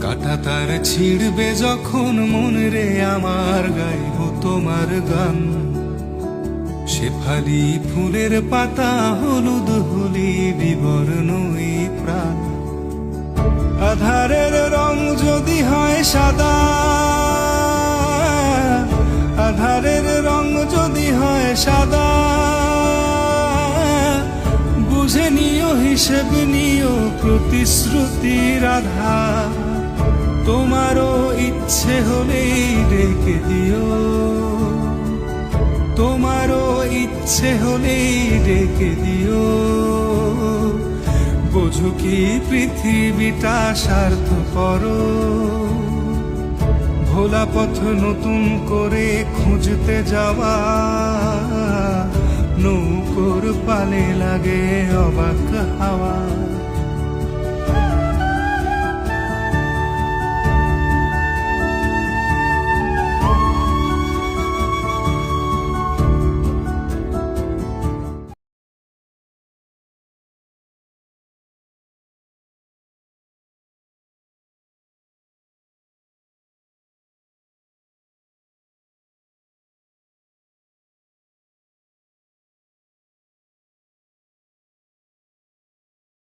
কাটা তার ছিড়বে যখন মন রে আমার, গাইব তোমার গান। শেফালি ফুলের পাতা হলুদ হলি বিবর্ণ এই প্রাণ। আধারের রং যদি হয় সাদা, আধারের রং যদি হয় সাদা, বুঝে নিও হিসেব নিও প্রতিশ্রুতি রাধা। তোমারও ইচ্ছে হলেই ডেকে দিও, তোমারও ইচ্ছে হলেই ডেকে দিও। বোঝো কি পৃথিবীটা স্বার্থপর, ভোলা পথ নতুন করে খুঁজতে যাওয়া। নৌকোর পালে লাগে অবাক হাওয়া।